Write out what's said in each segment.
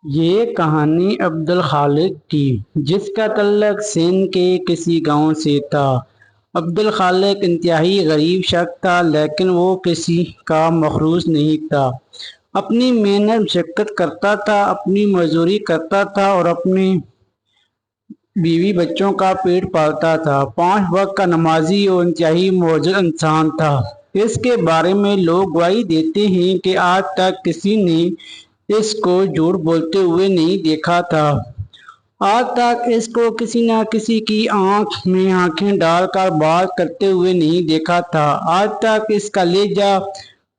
یہ کہانی عبدالخالق کی، جس کا تعلق سندھ کے کسی گاؤں سے تھا۔ عبدالخالق انتہائی غریب شخص تھا، لیکن وہ کسی کا مخروص نہیں تھا۔ اپنی محنت مشقت کرتا تھا، اپنی مزدوری کرتا تھا اور اپنی بیوی بچوں کا پیٹ پالتا تھا۔ 5 وقت کا نمازی اور انتہائی معزز انسان تھا۔ اس کے بارے میں لوگ گواہی دیتے ہیں کہ آج تک کسی نے اس کو جھوٹ بولتے ہوئے نہیں دیکھا تھا۔ آج تک اس کو کسی نہ کسی کی آنکھ میں آنکھیں ڈال کر بات کرتے ہوئے نہیں دیکھا تھا۔ آج تک اس کا لہجہ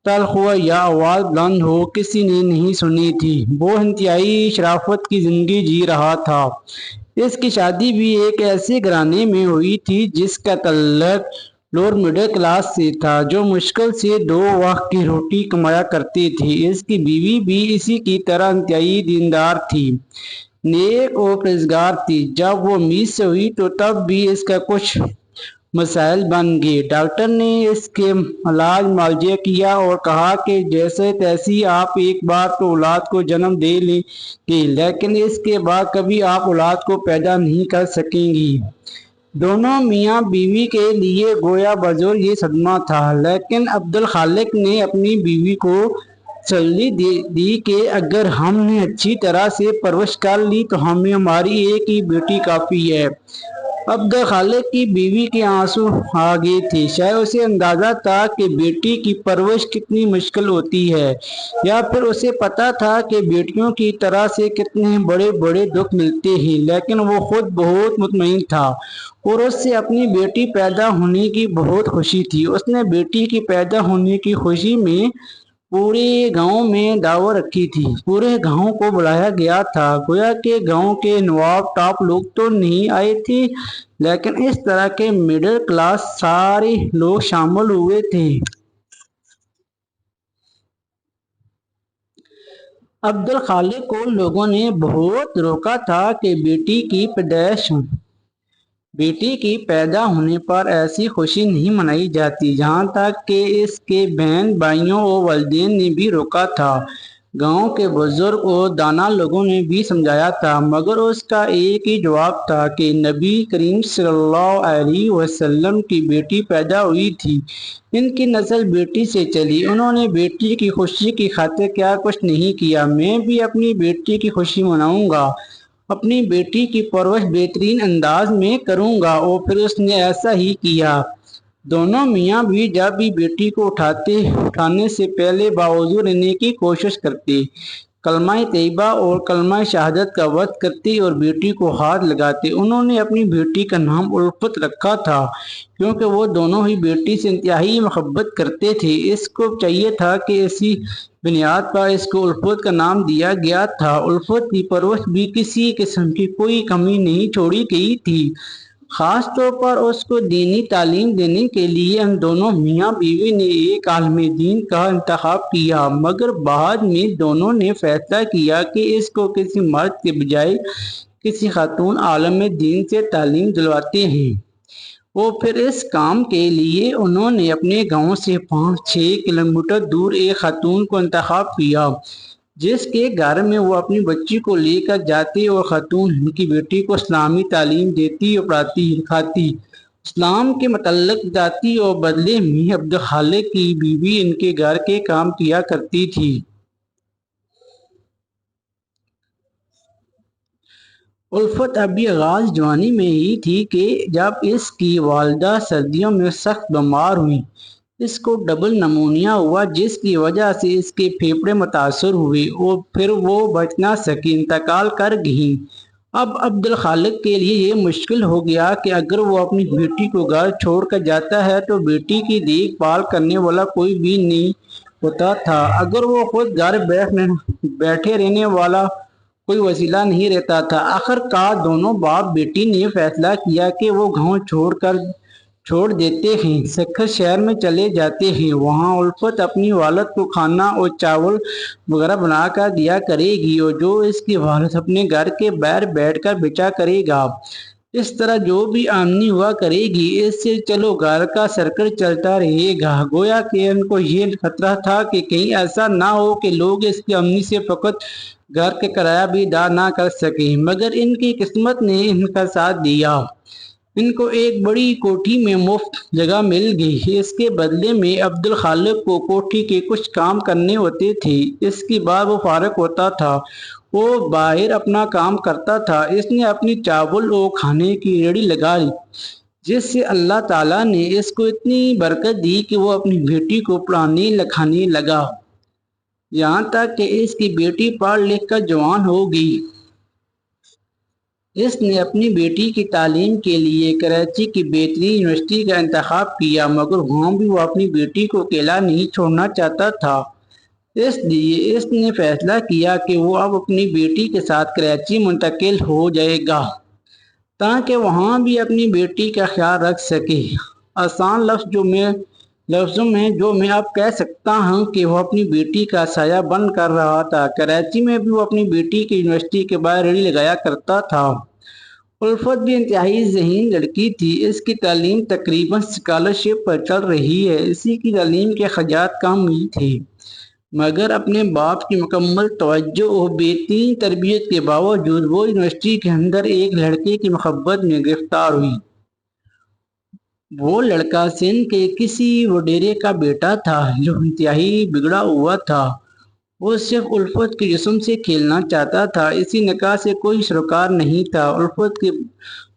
تلخ ہو یا آواز بلند ہو کسی نے نہیں سنی تھی۔ وہ انتہائی شرافت کی زندگی جی رہا تھا۔ اس کی شادی بھی ایک ایسے گھرانے میں ہوئی تھی جس کا تعلق لوور مڈل کلاس سے تھا، جو مشکل سے 2 وقت کی روٹی کمایا کرتی تھی۔ اس کی بیوی بھی اسی کی طرح انتہائی دیندار تھی، نیک اور پرہیزگار تھی۔ جب وہ 19 سے ہوئی تو تب بھی اس کا کچھ مسائل بن گئے۔ ڈاکٹر نے اس کے علاج معالجہ کیا اور کہا کہ جیسے تیسے آپ ایک بار تو اولاد کو جنم دے لیں گے، لیکن اس کے بعد کبھی آپ اولاد کو پیدا نہیں کر سکیں گی۔ دونوں میاں بیوی کے لیے گویا بزرگ یہ صدمہ تھا، لیکن عبدالخالق نے اپنی بیوی کو تسلی دی کہ اگر ہم نے اچھی طرح سے پرورش کر لی تو ہمیں ہماری ایک ہی بیٹی کافی ہے۔ عبدالخالق کی بیوی کے آنسو آ گئے تھے۔ شاید اسے اندازہ تھا کہ بیٹی کی پرورش کتنی مشکل ہوتی ہے، یا پھر اسے پتا تھا کہ بیٹیوں کی طرح سے کتنے بڑے بڑے دکھ ملتے ہیں، لیکن وہ خود بہت مطمئن تھا اور اس سے اپنی بیٹی پیدا ہونے کی بہت خوشی تھی۔ اس نے بیٹی کی پیدا ہونے کی خوشی میں پورے گاؤں میں دعوت رکھی تھی۔ پورے گاؤں کو بلایا گیا تھا، گویا کہ گاؤں کے نواب ٹاپ لوگ تو نہیں آئے تھے، لیکن اس طرح کے مڈل کلاس سارے لوگ شامل ہوئے تھے۔ عبدالخالق کو لوگوں نے بہت روکا تھا کہ بیٹی کی پیدا ہونے پر ایسی خوشی نہیں منائی جاتی، جہاں تک کہ اس کے بہن بھائیوں اور والدین نے بھی روکا تھا۔ گاؤں کے بزرگ اور دانا لوگوں نے بھی سمجھایا تھا، مگر اس کا ایک ہی جواب تھا کہ نبی کریم صلی اللہ علیہ وسلم کی بیٹی پیدا ہوئی تھی، ان کی نسل بیٹی سے چلی، انہوں نے بیٹی کی خوشی کی خاطر کیا کچھ نہیں کیا، میں بھی اپنی بیٹی کی خوشی مناؤں گا، اپنی بیٹی کی پرورش بہترین انداز میں کروں گا۔ اور پھر اس نے ایسا ہی کیا۔ دونوں میاں بھی جب بھی بیٹی کو اٹھانے سے پہلے باوضو رہنے کی کوشش کرتے، کلمہ طیبہ اور کلمہ شہادت کا وعد کرتے اور بیٹی کو ہاتھ لگاتے۔ انہوں نے اپنی بیٹی کا نام الفت رکھا تھا، کیونکہ وہ دونوں ہی بیٹی سے انتہائی محبت کرتے تھے۔ اس کو چاہیے تھا کہ اسی بنیاد پر اس کو الفت کا نام دیا گیا تھا۔ الفت کی پرورش بھی کسی قسم کی کوئی کمی نہیں چھوڑی گئی تھی۔ خاص طور پر اس کو دینی تعلیم دینے کے لیے ان دونوں میاں بیوی نے ایک عالم دین کا انتخاب کیا، مگر بعد میں دونوں نے فیصلہ کیا کہ اس کو کسی مرد کے بجائے کسی خاتون عالم دین سے تعلیم دلواتے ہیں۔ اور پھر اس کام کے لیے انہوں نے اپنے گاؤں سے 5-6 کلومیٹر دور ایک خاتون کو انتخاب کیا، جس کے گھر میں وہ اپنی بچی کو لے کر جاتے اور خاتون ان کی بیٹی کو اسلامی تعلیم دیتی اور پڑھاتی لکھاتی، اسلام کے متعلق بتاتی، اور بدلے میں عبدالخالق کی بیوی ان کے گھر کے کام کیا کرتی تھی۔ الفت ابھی آغاز جوانی میں ہی تھی کہ جب اس کی والدہ سردیوں میں سخت بیمار ہوئی۔ اس کو ڈبل نمونیا ہوا، جس کی وجہ سے اس کے پھیپھڑے متاثر ہوئے اور پھر وہ بچ نہ سکی، انتقال کر گئیں۔ اب عبدالخالق کے لیے یہ مشکل ہو گیا کہ اگر وہ اپنی بیٹی کو گھر چھوڑ کر جاتا ہے تو بیٹی کی دیکھ بھال کرنے والا کوئی بھی نہیں ہوتا تھا۔ اگر وہ خود گھر بیٹھے رہنے والا کوئی وسیلہ نہیں رہتا تھا۔ آخر کار دونوں باپ بیٹی نے فیصلہ کیا کہ وہ گاؤں چھوڑ دیتے ہیں، سکھر شہر میں چلے جاتے ہیں۔ وہاں الفت اپنی والد کو کھانا اور چاول وغیرہ بنا کر دیا کرے گی، اور جو اس کی والد اپنے گھر کے باہر بیٹھ کر بیچا کرے گا۔ اس طرح جو بھی آمدنی ہوا کرے گی اس سے چلو گھر کا سرکل چلتا رہے گا۔ گویا کہ ان کو یہ خطرہ تھا کہ کہیں ایسا نہ ہو کہ لوگ اس کی آمدنی سے فقط گھر کا کرایہ بھی ادا نہ کر سکیں، مگر ان کی قسمت نے ان کا ساتھ دیا۔ ان کو ایک بڑی کوٹھی میں مفت جگہ مل گئی۔ اس کے بدلے میں عبد الخالق کو کوٹھی کے کچھ کام کرنے ہوتے تھے۔ اس کے بعد وہ فارغ ہوتا تھا، وہ باہر اپنا کام کرتا تھا۔ اس نے اپنی چاول و کھانے کی ریڑھی لگا لی، جس سے اللہ تعالیٰ نے اس کو اتنی برکت دی کہ وہ اپنی بیٹی کو پڑھانے لکھانے لگا، یہاں تک کہ اس کی بیٹی پڑھ لکھ کر جوان ہو گئی۔ اس نے اپنی بیٹی کی تعلیم کے لیے کراچی کی بہترین یونیورسٹی کا انتخاب کیا، مگر وہاں بھی وہ اپنی بیٹی کو اکیلا نہیں چھوڑنا چاہتا تھا۔ اس لیے اس نے فیصلہ کیا کہ وہ اب اپنی بیٹی کے ساتھ کراچی منتقل ہو جائے گا تاکہ وہاں بھی اپنی بیٹی کا خیال رکھ سکے۔ آسان لفظوں میں جو میں اب کہہ سکتا ہوں کہ وہ اپنی بیٹی کا سایہ بن کر رہا تھا۔ کراچی میں بھی وہ اپنی بیٹی کی یونیورسٹی کے باہر ریڑھی لگایا کرتا تھا۔ الفت بھی انتہائی ذہین لڑکی تھی۔ اس کی تعلیم تقریباً اسکالرشپ پر چل رہی ہے۔ اسی کی تعلیم کے اخراجات کم ہی تھے، مگر اپنے باپ کی مکمل توجہ اور بہترین تربیت کے باوجود وہ یونیورسٹی کے اندر ایک لڑکے کی محبت میں گرفتار ہوئی۔ وہ لڑکا سندھ کے کسی وڈیرے کا بیٹا تھا جو انتہائی بگڑا ہوا تھا۔ وہ صرف الفت کے جسم سے کھیلنا چاہتا تھا، اسی نکاح سے کوئی سروکار نہیں تھا۔ الفت کے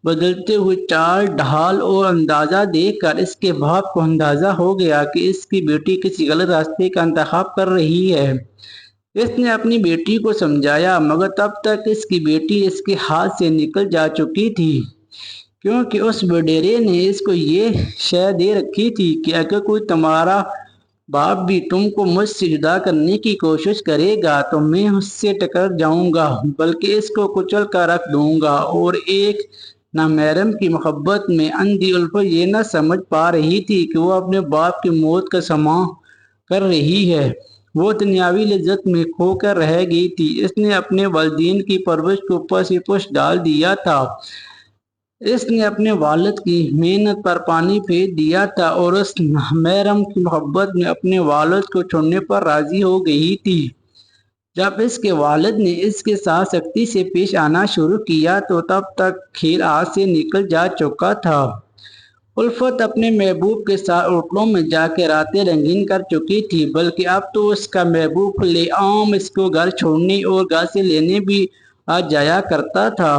بدلتے ہوئے چال ڈھال اور اندازہ دیکھ کر اس کے باپ کو اندازہ ہو گیا کہ اس کی بیٹی کسی غلط راستے کا انتخاب کر رہی ہے۔ اس نے اپنی بیٹی کو سمجھایا، مگر تب تک اس کی بیٹی اس کے ہاتھ سے نکل جا چکی تھی، کیونکہ اس وڈیرے نے اس کو یہ شے دے رکھی تھی کہ اگر کوئی تمہارا باپ بھی تم کو مجھ سے جدا کرنے کی کوشش کرے گا تو میں اس سے ٹکر جاؤں گا، بلکہ اس کو کچل کر رکھ دوں گا۔ اور ایک نامحرم کی محبت میں اندھی الفت یہ نہ سمجھ پا رہی تھی کہ وہ اپنے باپ کی موت کا سماع کر رہی ہے۔ وہ دنیاوی لذت میں کھو کر رہ گئی تھی۔ اس نے اپنے والدین کی پرورش کو پس ہی پش ڈال دیا تھا۔ اس نے اپنے والد کی محنت پر پانی پھیر دیا تھا اور اس نامحرم کی محبت میں اپنے والد کو چھوڑنے پر راضی ہو گئی تھی۔ جب اس کے والد نے اس کے ساتھ سختی سے پیش آنا شروع کیا تو تب تک کھیل ہاتھ سے نکل جا چکا تھا۔ الفت اپنے محبوب کے ساتھ ہوٹلوں میں جا کے راتیں رنگین کر چکی تھی، بلکہ اب تو اس کا محبوب کھلے عام اس کو گھر چھوڑنے اور گھر سے لینے بھی آ جایا کرتا تھا۔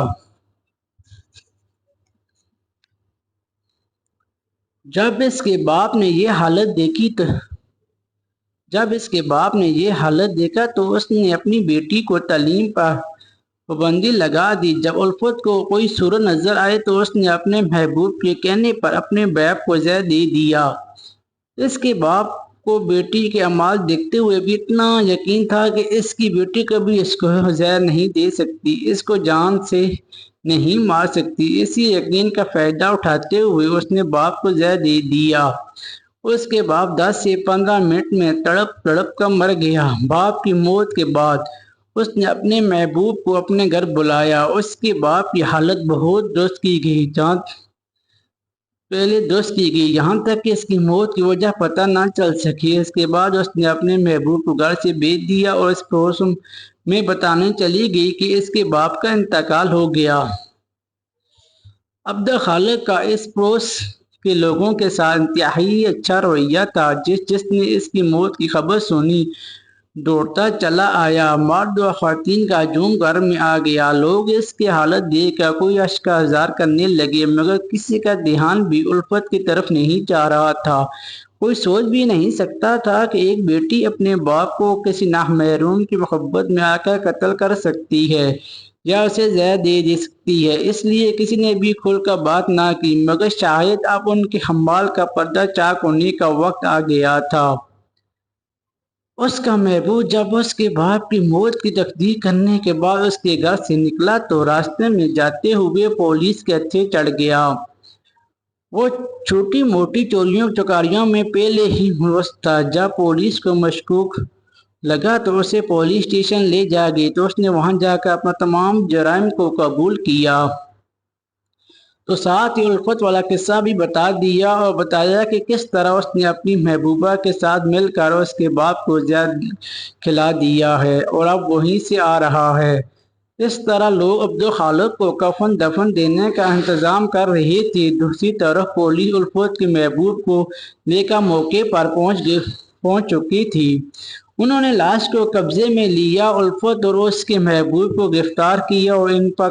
جب اس کے باپ نے یہ حالت دیکھا تو اس نے اپنی بیٹی کو تعلیم پر پابندی لگا دی۔ جب الفت کو کوئی صورت نظر آئے تو اس نے اپنے محبوب کے کہنے پر اپنے باپ کو زہر دے دیا۔ اس کے باپ کو بیٹی کے اعمال دیکھتے ہوئے بھی اتنا یقین تھا کہ اس کی بیٹی کبھی اس کو زہر نہیں دے سکتی، اس کو جان سے نہیں مار سکتی۔ اسی یقین کا فائدہ اٹھاتے ہوئے اس نے باپ کو زہر دے دیا۔ اس کے باپ 10 سے 15 منٹ میں تڑپ تڑپ کر مر گیا۔ باپ کی موت کے بعد اس نے اپنے محبوب کو اپنے گھر بلایا۔ اس کے باپ کی حالت بہت درست کی گئی، یہاں تک کہ اس کی موت کی وجہ پتہ نہ چل سکی۔ اس کے بعد اس نے اپنے محبوب کو گھر سے بھیج دیا اور اس پڑوس میں بتانے چلی گئی کہ اس کے باپ کا انتقال ہو گیا۔ عبد الخالق کا اس پڑوس کے لوگوں کے ساتھ انتہائی اچھا رویہ تھا۔ جس نے اس کی موت کی خبر سنی دوڑتا چلا آیا۔ مرد و خواتین کا ہجوم گھر میں آ گیا۔ لوگ اس کی حالت دیکھ کر کوئی اشک اظہار کرنے لگے، مگر کسی کا دھیان بھی الفت کی طرف نہیں جا رہا تھا۔ کوئی سوچ بھی نہیں سکتا تھا کہ ایک بیٹی اپنے باپ کو کسی نامحرم کی محبت میں آ کر قتل کر سکتی ہے یا اسے زہر دے سکتی ہے۔ اس لیے کسی نے بھی کھل کر بات نہ کی، مگر شاید اب ان کے حمال کا پردہ چاک ہونے کا وقت آ گیا تھا۔ اس کا محبوب جب اس کے باپ کی موت کی تصدیق کرنے کے بعد اس کے گھر سے نکلا تو راستے میں جاتے ہوئے پولیس کے ہتھے چڑھ گیا۔ وہ چھوٹی موٹی چوریوں چکاریوں میں پہلے ہی ملوث تھا۔ جب پولیس کو مشکوک لگا تو اسے پولیس اسٹیشن لے جا گئی تو اس نے وہاں جا کر اپنا تمام جرائم کو قبول کیا۔ تو ساتھ ہی الفت والا قصہ بھی بتا دیا اور بتایا کہ کس طرح اس نے اپنی محبوبہ کے ساتھ مل کر اس کے باپ کو زہر کھلا دیا ہے اور اب وہیں سے آ رہا ہے۔ اس طرح لوگ عبدالخالق کو کفن دفن دینے کا انتظام کر رہے تھے۔ دوسری طرف پولیس الفت کے محبوب کو لے کر موقع پر پہنچ چکی تھی۔ انہوں نے لاش کو قبضے میں لیا، الفت اور اس کے محبوب کو گرفتار کیا اور ان پر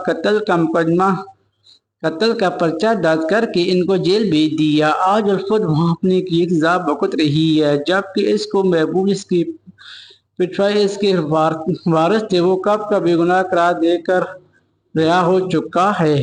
قتل کا پرچہ درج کر کے ان کو جیل بھیج دیا۔ آج الفت وہاں اپنے کی سزا بھگت رہی ہے، جبکہ اس کو محبوب اس کی پٹوائی اس کے وارث تھے، وہ کب کا بے گناہ قرار دے کر رہا ہو چکا ہے۔